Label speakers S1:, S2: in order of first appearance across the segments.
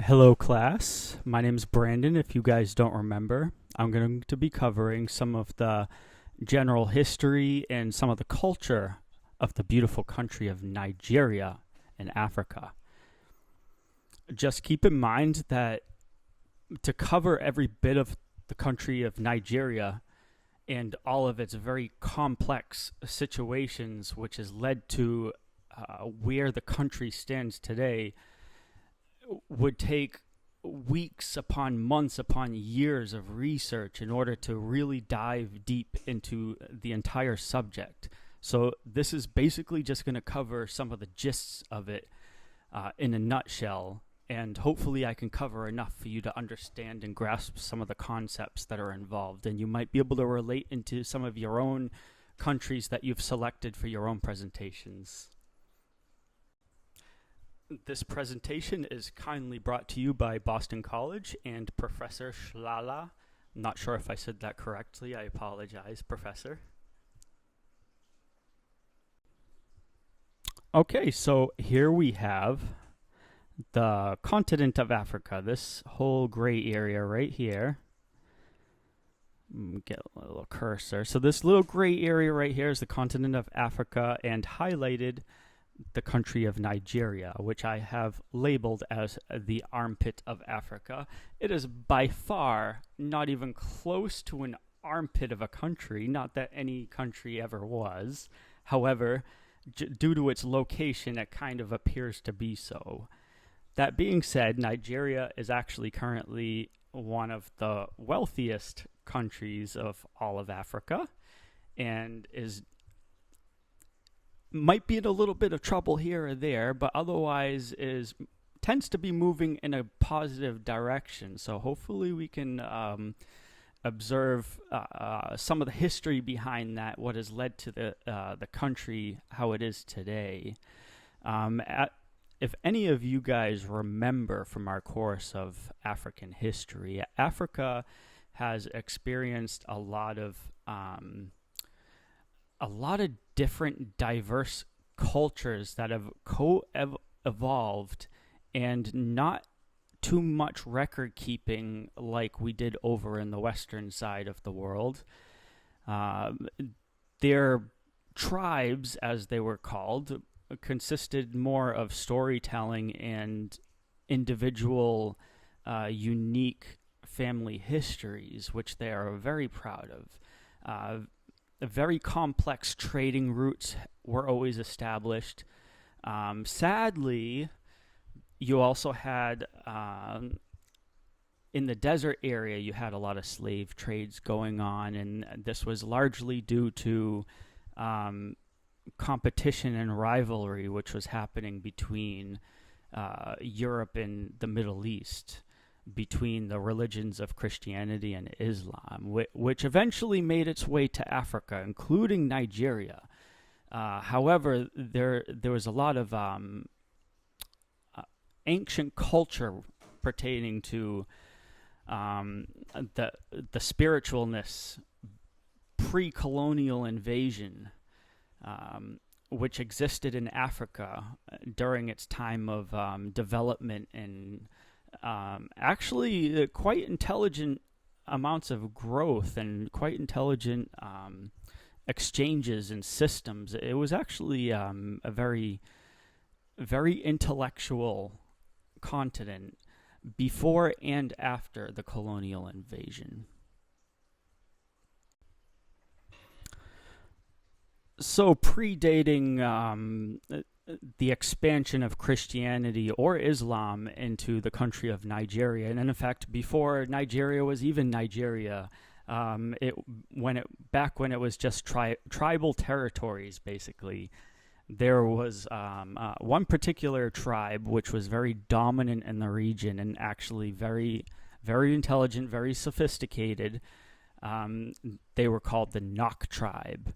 S1: Hello, class. My name's Brandon. If you guys don't remember, I'm going to be covering some of the general history and some of the culture of the beautiful country of Nigeria in Africa. Just keep in mind that to cover every bit of the country of Nigeria and all of its very complex situations, which has led to where the country stands today, would take weeks upon months upon years of research in order to really dive deep into the entire subject. So this is basically just going to cover some of the gists of it in a nutshell, and hopefully I can cover enough for you to understand and grasp some of the concepts that are involved, and you might be able to relate into some of your own countries that you've selected for your own presentations. This presentation is kindly brought to you by Boston College and Professor Shlala. I'm not sure if I said that correctly. I apologize, Professor. Okay, so here we have the continent of Africa, this whole gray area right here. Get a little cursor. So this little gray area right here is the continent of Africa, and highlighted the country of Nigeria, which I have labeled as the armpit of Africa. It is by far not even close to an armpit of a country, not that any country ever was. However, due to its location, it kind of appears to be so. That being said, Nigeria is actually currently one of the wealthiest countries of all of Africa, and might be in a little bit of trouble here or there, but otherwise tends to be moving in a positive direction. So hopefully we can observe some of the history behind that, what has led to the country how it is today. If any of you guys remember from our course of African history, Africa has experienced a lot of different diverse cultures that have evolved, and not too much record keeping like we did over in the western side of the world. Their tribes, as they were called, consisted more of storytelling and individual unique family histories, which they are very proud of. Very complex trading routes were always established. Sadly, you also had, in the desert area, you had a lot of slave trades going on, and this was largely due to competition and rivalry which was happening between Europe and the Middle East, between the religions of Christianity and Islam, which eventually made its way to Africa, including Nigeria. However, there was a lot of ancient culture pertaining to the spiritualness pre-colonial invasion, which existed in Africa during its time of development and actually quite intelligent amounts of growth and quite intelligent exchanges and systems. It was actually a very, very intellectual continent before and after the colonial invasion. So predating the expansion of Christianity or Islam into the country of Nigeria, and in fact, before Nigeria was even Nigeria, when it was just tribal territories, basically, there was one particular tribe which was very dominant in the region and actually very, very intelligent, very sophisticated. They were called the Nok tribe.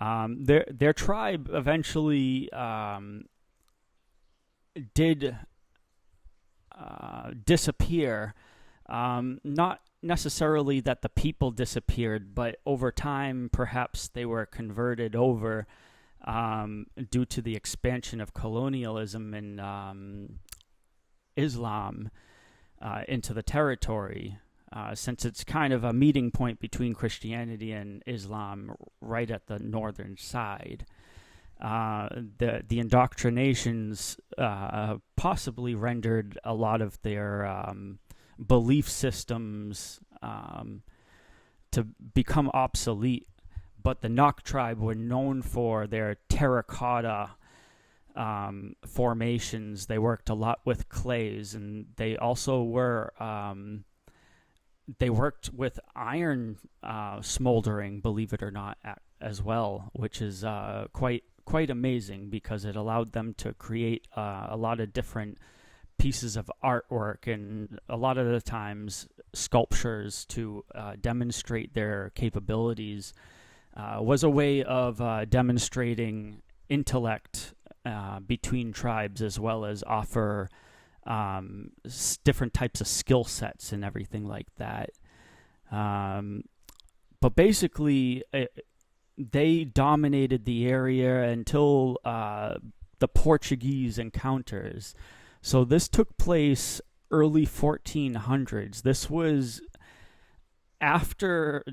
S1: Their tribe eventually did disappear. Not necessarily that the people disappeared, but over time, perhaps they were converted over due to the expansion of colonialism and Islam. into the territory, since it's kind of a meeting point between Christianity and Islam right at the northern side. The indoctrinations possibly rendered a lot of their belief systems to become obsolete, but the Nok tribe were known for their terracotta formations. They worked a lot with clays, and they also were they worked with iron smoldering, believe it or not, as well, which is quite amazing, because it allowed them to create a lot of different pieces of artwork, and a lot of the times sculptures to demonstrate their capabilities. Was a way of demonstrating intellect between tribes, as well as offer different types of skill sets and everything like that. But basically, they dominated the area until the Portuguese encounters. So this took place early 1400s. This was after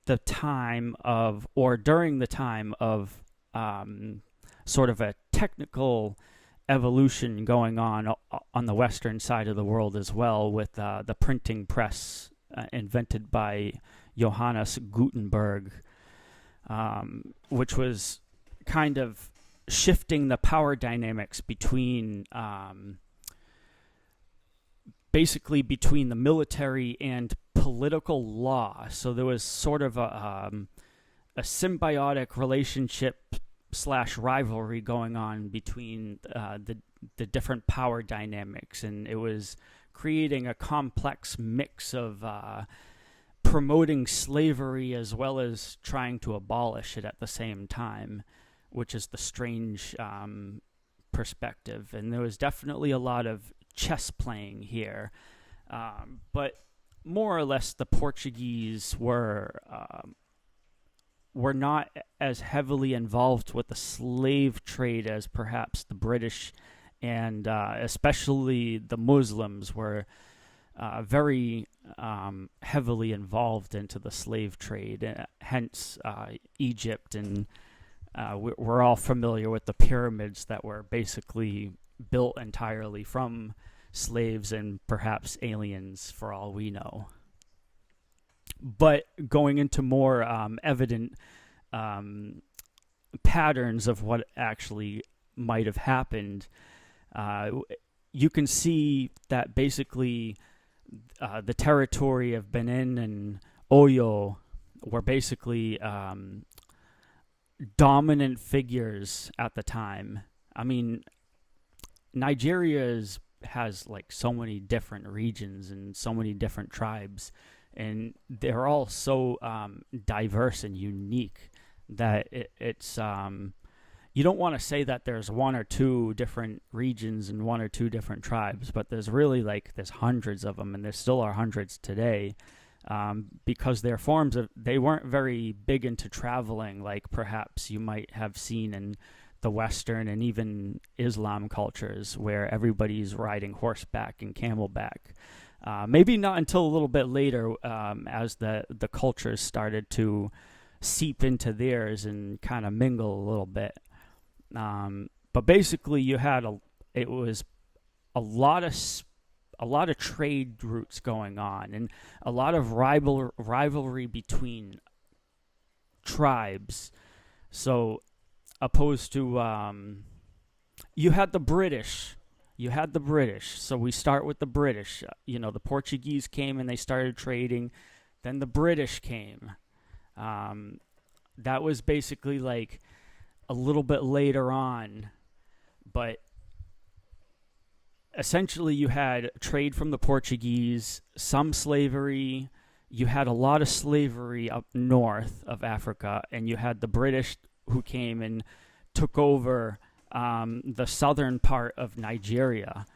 S1: the time of, or during the time of, sort of a technical evolution going on the western side of the world as well, with the printing press invented by Johannes Gutenberg, which was kind of shifting the power dynamics between basically between the military and political law. So there was sort of a symbiotic relationship / rivalry going on between the different power dynamics, and it was creating a complex mix of promoting slavery as well as trying to abolish it at the same time, which is the strange perspective. And there was definitely a lot of chess playing here, but more or less the Portuguese were not as heavily involved with the slave trade as perhaps the British, and especially the Muslims were very heavily involved into the slave trade. Hence, Egypt, and we're all familiar with the pyramids that were basically built entirely from slaves and perhaps aliens, for all we know. But going into more evident patterns of what actually might have happened, you can see that basically the territory of Benin and Oyo were basically dominant figures at the time. I mean, Nigeria has like so many different regions and so many different tribes, and they're all so diverse and unique that it's you don't want to say that there's one or two different regions and one or two different tribes, but there's really there's hundreds of them, and there still are hundreds today, because their forms they weren't very big into traveling like perhaps you might have seen in the Western and even Islam cultures, where everybody's riding horseback and camelback. Maybe not until a little bit later, as the cultures started to seep into theirs and kind of mingle a little bit. But basically, you had a lot of trade routes going on, and a lot of rivalry between tribes. So, opposed to you had the British. So we start with the British. The Portuguese came and they started trading. Then the British came. That was basically like a little bit later on. But essentially you had trade from the Portuguese, some slavery. You had a lot of slavery up north of Africa. And you had the British who came and took over the southern part of Nigeria,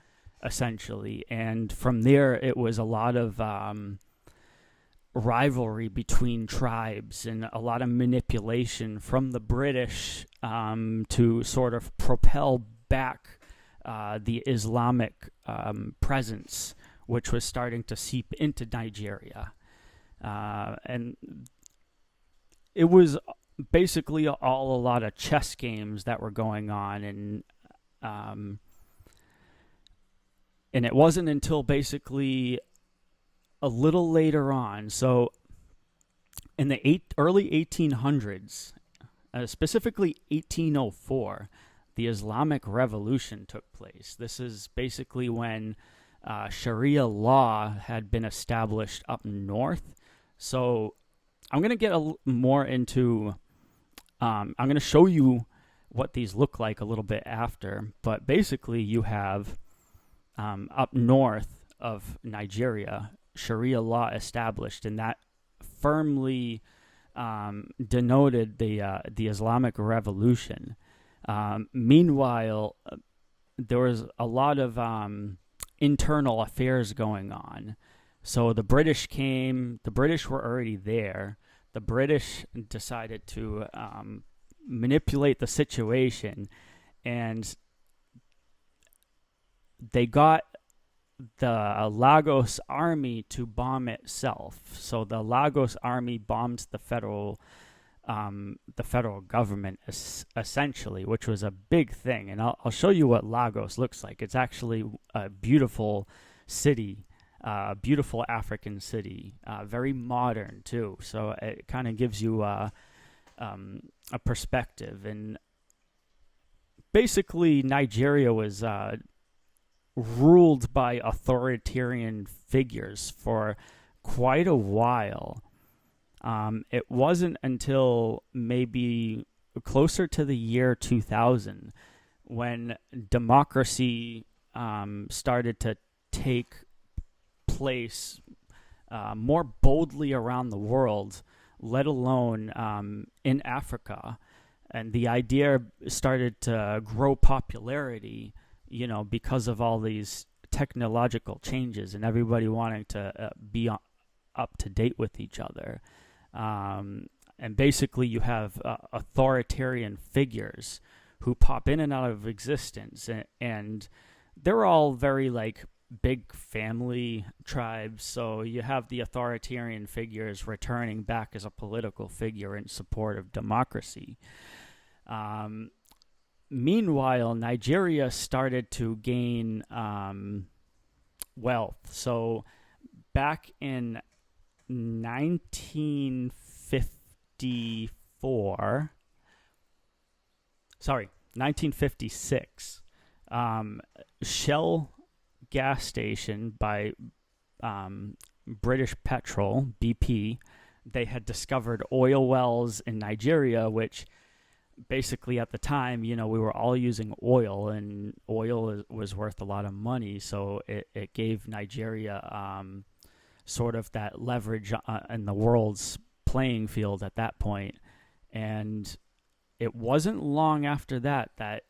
S1: essentially. And from there, it was a lot of rivalry between tribes and a lot of manipulation from the British to sort of propel back the Islamic presence which was starting to seep into Nigeria. And it was basically all a lot of chess games that were going on, and it wasn't until basically a little later on, so in the early 1800s, specifically 1804, the Islamic Revolution took place. This is basically when Sharia law had been established up north. So I'm going to get more into, I'm going to show you what these look like a little bit after, but basically you have up north of Nigeria, Sharia law established, and that firmly denoted the Islamic Revolution. Meanwhile, there was a lot of internal affairs going on. So the British came, the British were already there. The British decided to manipulate the situation, and they got the Lagos army to bomb itself. So the Lagos army bombed the federal government essentially, which was a big thing. And I'll show you what Lagos looks like. It's actually a beautiful city, beautiful African city, very modern too. So it kind of gives you a perspective. And basically, Nigeria was ruled by authoritarian figures for quite a while. It wasn't until maybe closer to the year 2000 when democracy started to take place more boldly around the world, let alone in Africa. And the idea started to grow popularity, because of all these technological changes and everybody wanting to be up to date with each other. And basically you have authoritarian figures who pop in and out of existence, and they're all very big family tribes. So you have the authoritarian figures returning back as a political figure in support of democracy. Meanwhile, Nigeria started to gain wealth. So back in 1956, Shell gas station by British Petrol, BP, they had discovered oil wells in Nigeria, which basically at the time, we were all using oil, and oil was worth a lot of money. So it gave Nigeria sort of that leverage in the world's playing field at that point. And it wasn't long after that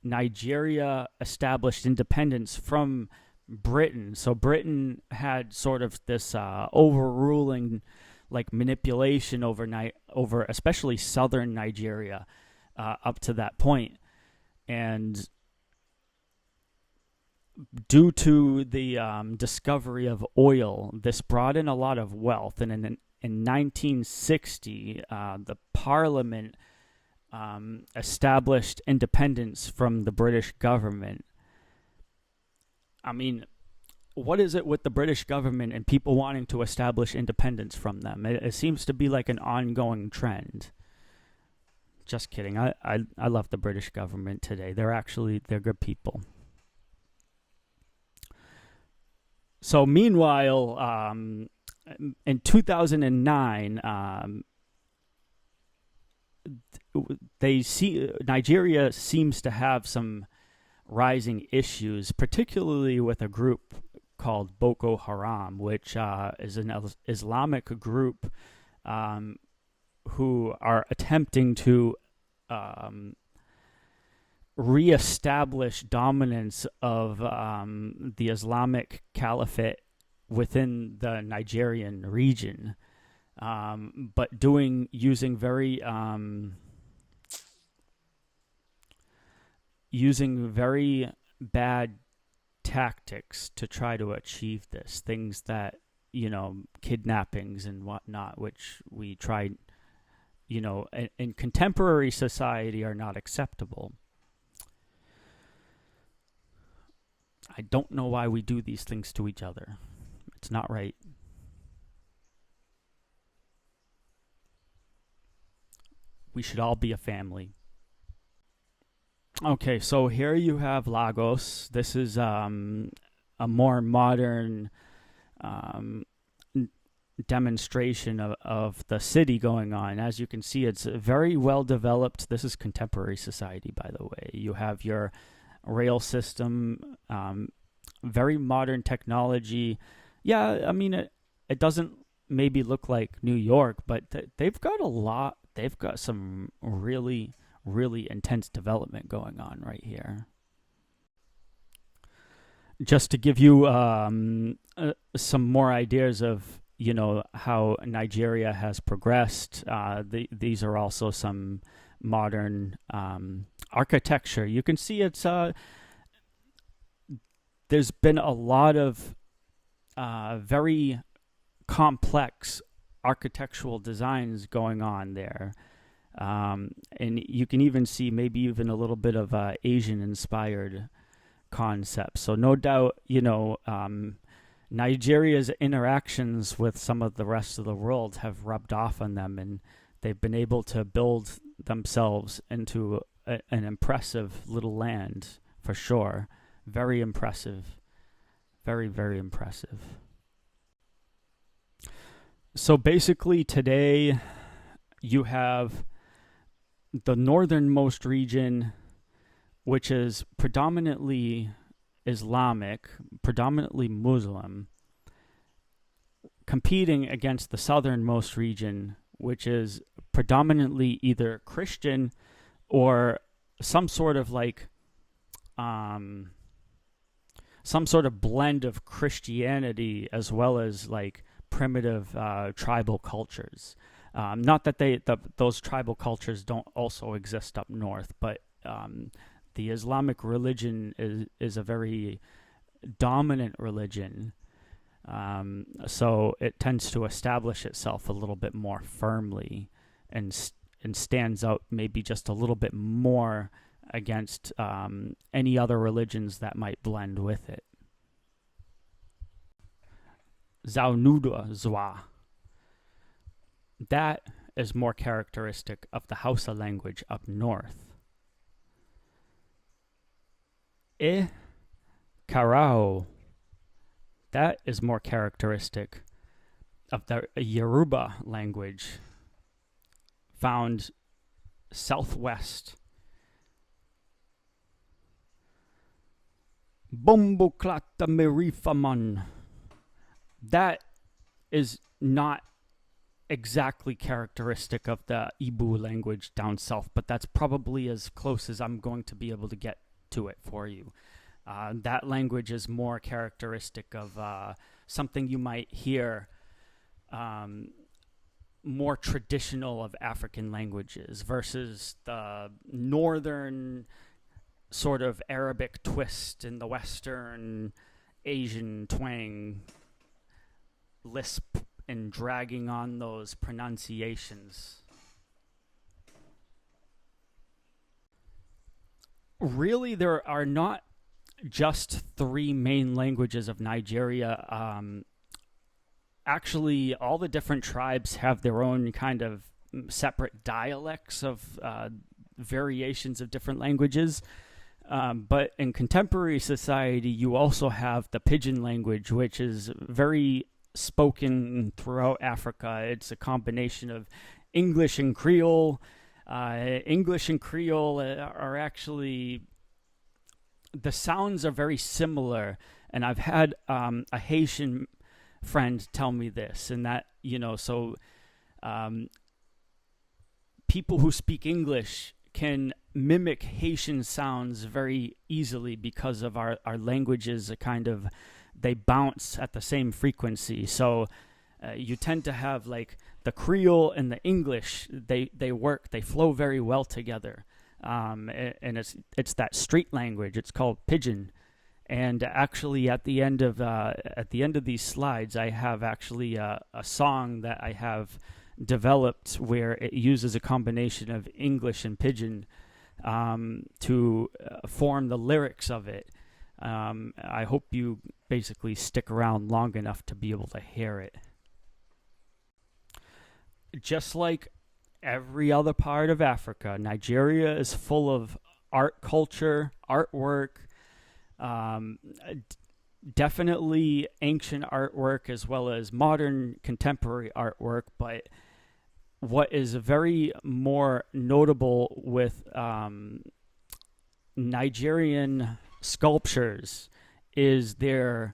S1: Nigeria established independence from Britain. So Britain had sort of this overruling manipulation over especially southern Nigeria up to that point. And due to the discovery of oil, this brought in a lot of wealth. And in 1960, the Parliament established independence from the British government. I mean, what is it with the British government and people wanting to establish independence from them? It seems to be like an ongoing trend. Just kidding. I love the British government today. They're good people. So meanwhile, in 2009, Nigeria seems to have some rising issues, particularly with a group called Boko Haram, which is an Islamic group who are attempting to reestablish dominance of the Islamic Caliphate within the Nigerian region, but using very bad tactics to try to achieve this. Things that, kidnappings and whatnot, which we tried, in contemporary society are not acceptable. I don't know why we do these things to each other. It's not right. We should all be a family. Okay, so here you have Lagos. This is a more modern demonstration of the city going on. As you can see, it's very well developed. This is contemporary society, by the way. You have your rail system, very modern technology. Yeah, I mean, it doesn't maybe look like New York, but they've got a lot. They've got some really, really intense development going on right here. Just to give you some more ideas of how Nigeria has progressed, these are also some modern architecture. You can see it's there's been a lot of very complex architectural designs going on there. And you can even see maybe even a little bit of Asian-inspired concepts. So no doubt, Nigeria's interactions with some of the rest of the world have rubbed off on them, and they've been able to build themselves into an impressive little land, for sure. Very impressive. Very, very impressive. So basically today you have the northernmost region, which is predominantly Islamic, predominantly Muslim, competing against the southernmost region, which is predominantly either Christian or some sort of some sort of blend of Christianity as well as primitive tribal cultures. Not that those tribal cultures don't also exist up north, but the Islamic religion is a very dominant religion. So it tends to establish itself a little bit more firmly and stands out maybe just a little bit more against any other religions that might blend with it. Zaunudwa Zwa. That is more characteristic of the Hausa language up north. E Karao. That is more characteristic of the Yoruba language found southwest. Bomboklata merifaman. That is not exactly characteristic of the Ibu language down south, but that's probably as close as I'm going to be able to get to it for you. That language is more characteristic of something you might hear more traditional of African languages versus the northern sort of Arabic twist and the Western Asian twang, lisp and dragging on those pronunciations. Really, there are not just three main languages of Nigeria. Actually, all the different tribes have their own kind of separate dialects of variations of different languages. But in contemporary society, you also have the Pidgin language, which is very spoken throughout Africa. It's a combination of English and Creole. English and Creole are actually, the sounds are very similar. And I've had a Haitian friend tell me this, and that, people who speak English can mimic Haitian sounds very easily because of our languages they bounce at the same frequency. So you tend to have the Creole and the English, they flow very well together. And it's that street language. It's called Pidgin. And actually, at the end of these slides, I have actually a song that I have developed where it uses a combination of English and Pidgin to form the lyrics of it. I hope you basically stick around long enough to be able to hear it. Just like every other part of Africa, Nigeria is full of art culture, artwork, definitely ancient artwork as well as modern contemporary artwork. But what is very more notable with Nigerian sculptures is there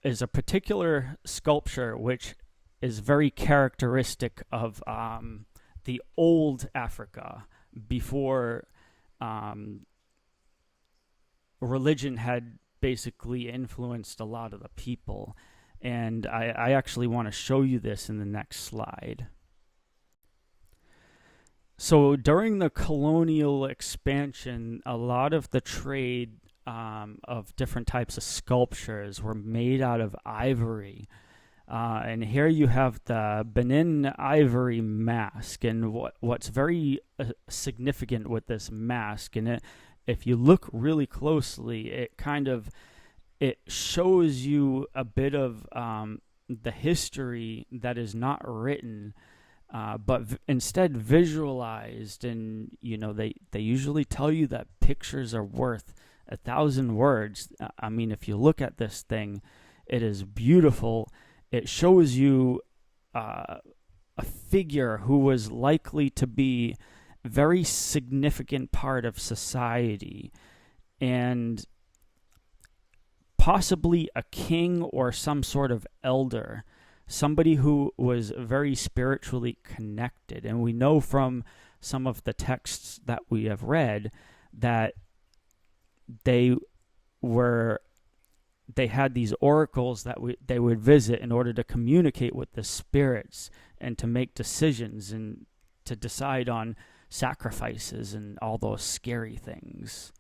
S1: is a particular sculpture which is very characteristic of the old Africa before religion had basically influenced a lot of the people. And I actually want to show you this in the next slide. So during the colonial expansion, a lot of the trade of different types of sculptures were made out of ivory. And here you have the Benin ivory mask. And what's very significant with this mask, and if you look really closely, it shows you a bit of the history that is not written, but instead visualized. And they usually tell you that pictures are worth 1,000 words. I mean, if you look at this thing, it is beautiful. It shows you a figure who was likely to be a very significant part of society, and possibly a king or some sort of elder, somebody who was very spiritually connected. And we know from some of the texts that we have read that they had these oracles that they would visit in order to communicate with the spirits and to make decisions and to decide on sacrifices and all those scary things.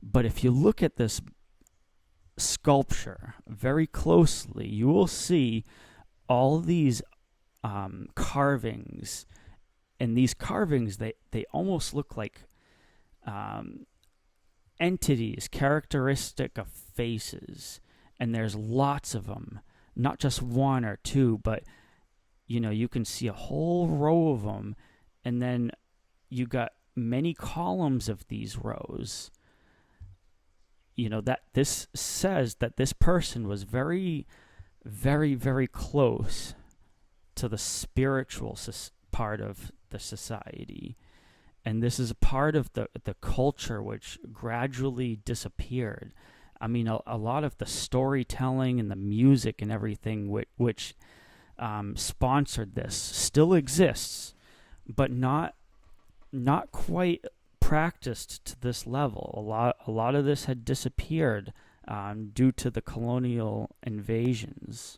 S1: But if you look at this sculpture very closely, you will see all these carvings. And these carvings, they almost look like entities characteristic of faces, and there's lots of them, not just one or two, but you can see a whole row of them, and then you got many columns of these rows. That this says that this person was very, very, very close to the spiritual part of the society. And this is a part of the culture which gradually disappeared. I mean, a lot of the storytelling and the music and everything which sponsored this still exists, but not quite practiced to this level. A lot of this had disappeared due to the colonial invasions.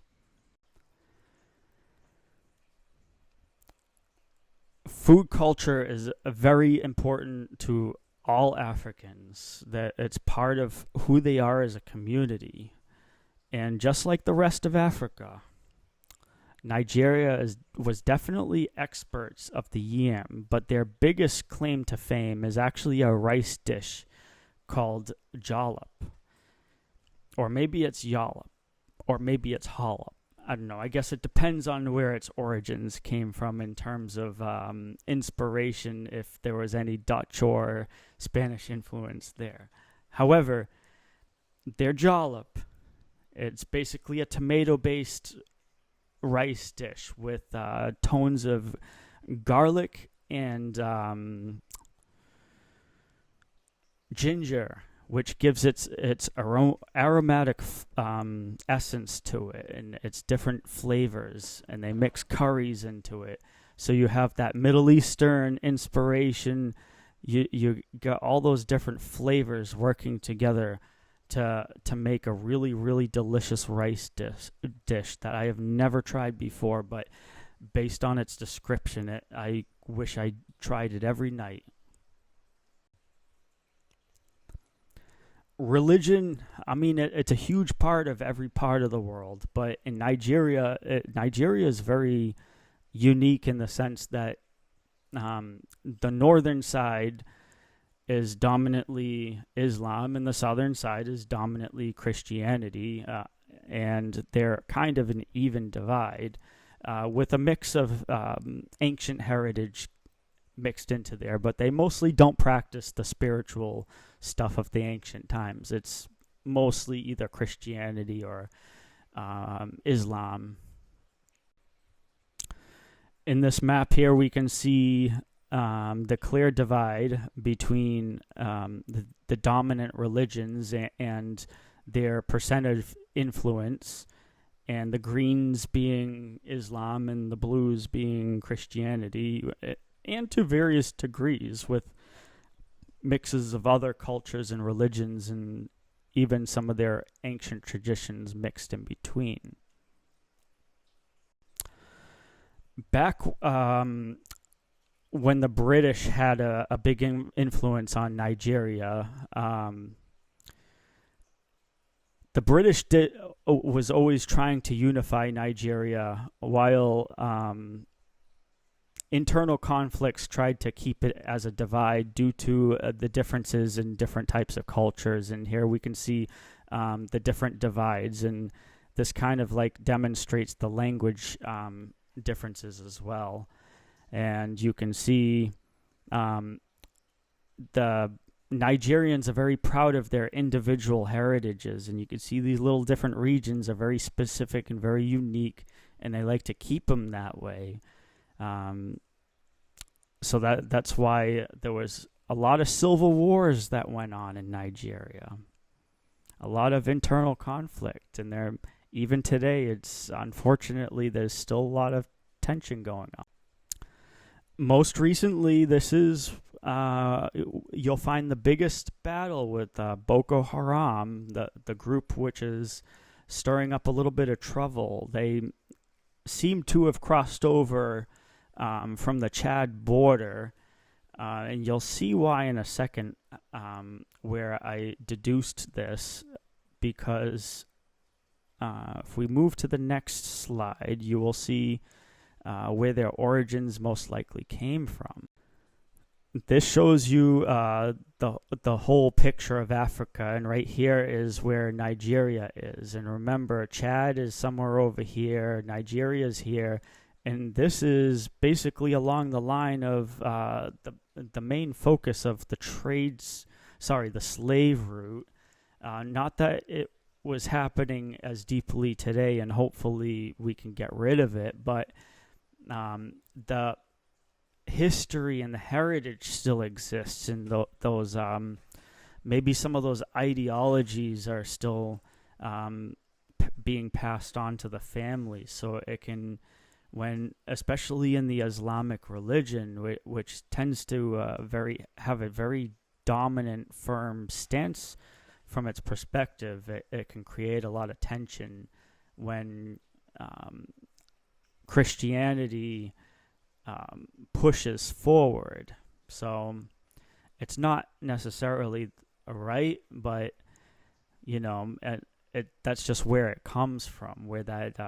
S1: Food culture is very important to all Africans, that it's part of who they are as a community. And just like the rest of Africa, Nigeria was definitely experts of the yam, but their biggest claim to fame is actually a rice dish called jalap. Or maybe it's yallop, or maybe it's hollop. I don't know. I guess it depends on where its origins came from in terms of inspiration, if there was any Dutch or Spanish influence there. However, their jalap, it's basically a tomato-based rice dish with tones of garlic and ginger, which gives its aromatic essence to it, and its different flavors, and they mix curries into it. So you have that Middle Eastern inspiration. You got all those different flavors working together to make a really, really delicious rice dish that I have never tried before, but based on its description, I wish I tried it every night. Religion, I mean, it's a huge part of every part of the world, but in Nigeria, Nigeria is very unique in the sense that the northern side is dominantly Islam and the southern side is dominantly Christianity, and they're kind of an even divide with a mix of ancient heritage mixed into there, but they mostly don't practice the spiritual stuff of the ancient times. It's mostly either Christianity or Islam. In this map here, we can see the clear divide between the dominant religions and their percentage influence, and the greens being Islam and the blues being Christianity, and to various degrees with mixes of other cultures and religions and even some of their ancient traditions mixed in between. Back when the British had a big influence on Nigeria, the British was always trying to unify Nigeria, while internal conflicts tried to keep it as a divide due to the differences in different types of cultures. And here we can see the different divides, and this kind of like demonstrates the language differences as well. And you can see the Nigerians are very proud of their individual heritages, and you can see these little different regions are very specific and very unique, and they like to keep them that way. So that's why there was a lot of civil wars that went on in Nigeria, a lot of internal conflict, and there even today, it's unfortunately there's still a lot of tension going on. Most recently, this is you'll find the biggest battle with Boko Haram, the group which is stirring up a little bit of trouble. They seem to have crossed over from the Chad border, and you'll see why in a second, where I deduced this, because if we move to the next slide, you will see where their origins most likely came from. This shows you the whole picture of Africa, and right here is where Nigeria is. And remember, Chad is somewhere over here, Nigeria is here, and this is basically along the line of the main focus of the the slave route. Not that it was happening as deeply today, and hopefully we can get rid of it, but the history and the heritage still exists, and those maybe some of those ideologies are still being passed on to the family, so it can, especially in the Islamic religion, which tends to have a very dominant, firm stance from its perspective, it can create a lot of tension when Christianity pushes forward. So it's not necessarily right, but that's just where it comes from, where that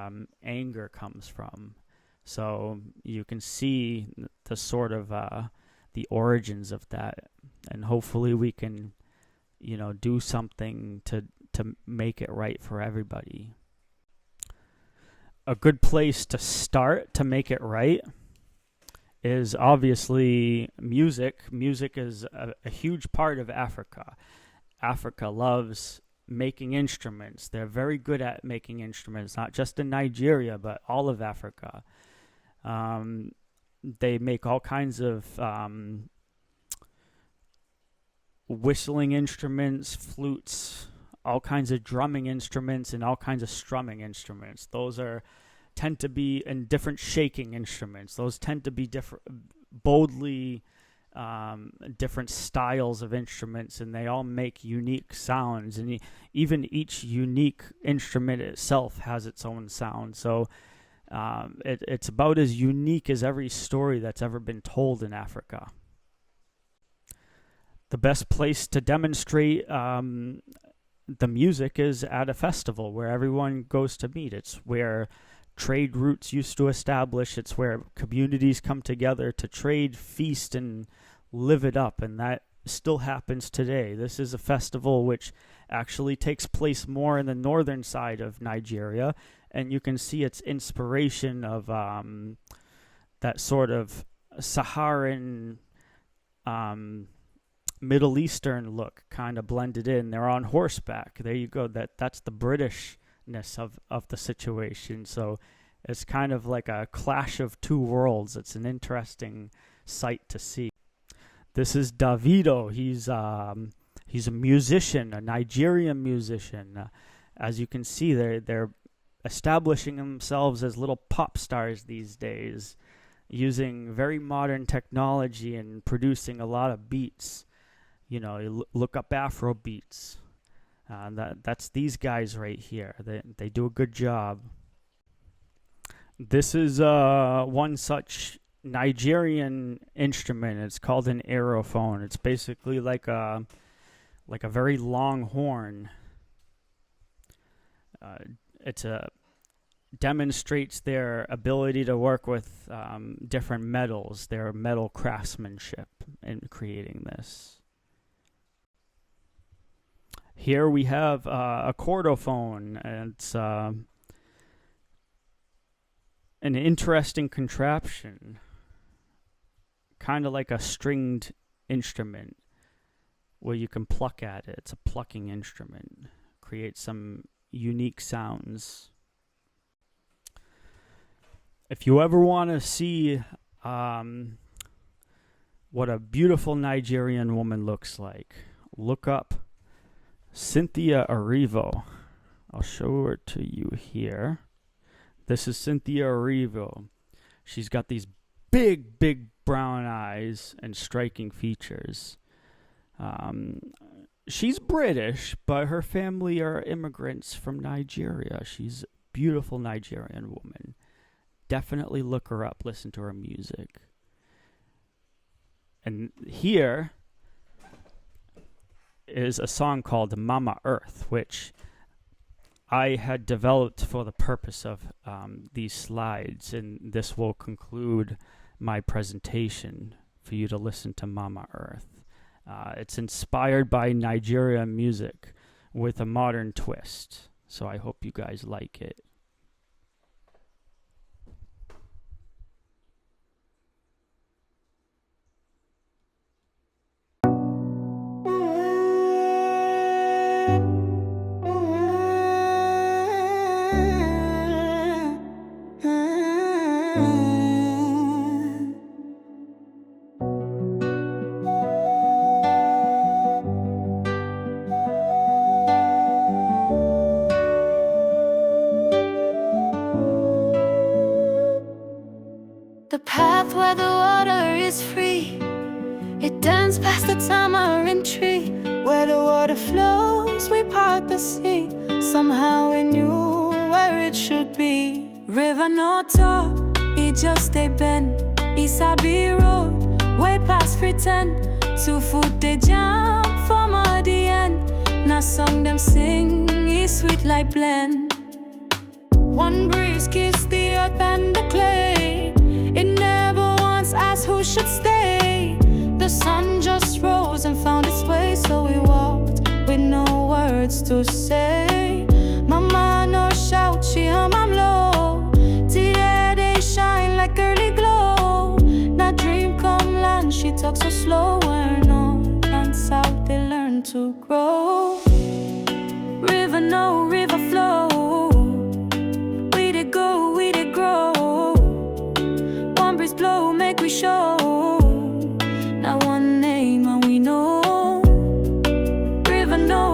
S1: anger comes from. So you can see the sort of the origins of that, and hopefully we can do something to make it right for everybody. A good place to start to make it right is obviously music. Music is a huge part of Africa. Africa loves making instruments. They're very good at making instruments, not just in Nigeria, but all of Africa. They make all kinds of whistling instruments, flutes, all kinds of drumming instruments, and all kinds of strumming instruments. Those tend to be in different shaking instruments. Those tend to be boldly different styles of instruments, and they all make unique sounds. And even each unique instrument itself has its own sound. So it's about as unique as every story that's ever been told in Africa. the best place to demonstrate the music is at a festival where everyone goes to meet. It's where trade routes used to establish. It's where communities come together to trade, feast, and live it up. And that still happens today. This is a festival which actually takes place more in the northern side of Nigeria. And you can see its inspiration of that sort of Saharan Middle Eastern look kind of blended in. They're on horseback. There you go. That's the Britishness of the situation. So it's kind of like a clash of two worlds. It's an interesting sight to see. This is Davido. He's a musician, a Nigerian musician. As you can see, they're establishing themselves as little pop stars these days, using very modern technology and producing a lot of beats. You know, you look up Afro beats. That's these guys right here. They do a good job. This is one such Nigerian instrument. It's called an aerophone. It's basically like a very long horn. Demonstrates their ability to work with different metals, their metal craftsmanship in creating this. Here we have a chordophone, and it's an interesting contraption, kind of like a stringed instrument where you can pluck at it. It's a plucking instrument, creates some unique sounds. If you ever want to see what a beautiful Nigerian woman looks like, look up Cynthia Erivo. I'll show her to you here. This is Cynthia Erivo. She's got these big brown eyes and striking features. She's British, but her family are immigrants from Nigeria. She's a beautiful Nigerian woman. Definitely look her up, listen to her music. And here is a song called Mama Earth, which I had developed for the purpose of these slides, and this will conclude my presentation for you to listen to Mama Earth. It's inspired by Nigerian music with a modern twist, so I hope you guys like it.
S2: The path where the water is free, it turns past the tamarind tree. Where the water flows, we part the sea. Somehow we knew where it should be. River no talk, it just a bend. Isabi road, way past pretend. 2 foot they jump from the end. Now song them sing, it's sweet like blend. One breeze kiss the earth and the clay. It never once asked who should stay. The sun just rose and found its way, so we walked with no words to say. Mama no shout, she hum I'm low. Today they shine like early glow. Now dream come land, she talks so slow. Where no plants out, they learn to grow. River no river flow. We did go, we did grow. One breeze blow, make we show. Now one name and we know. River no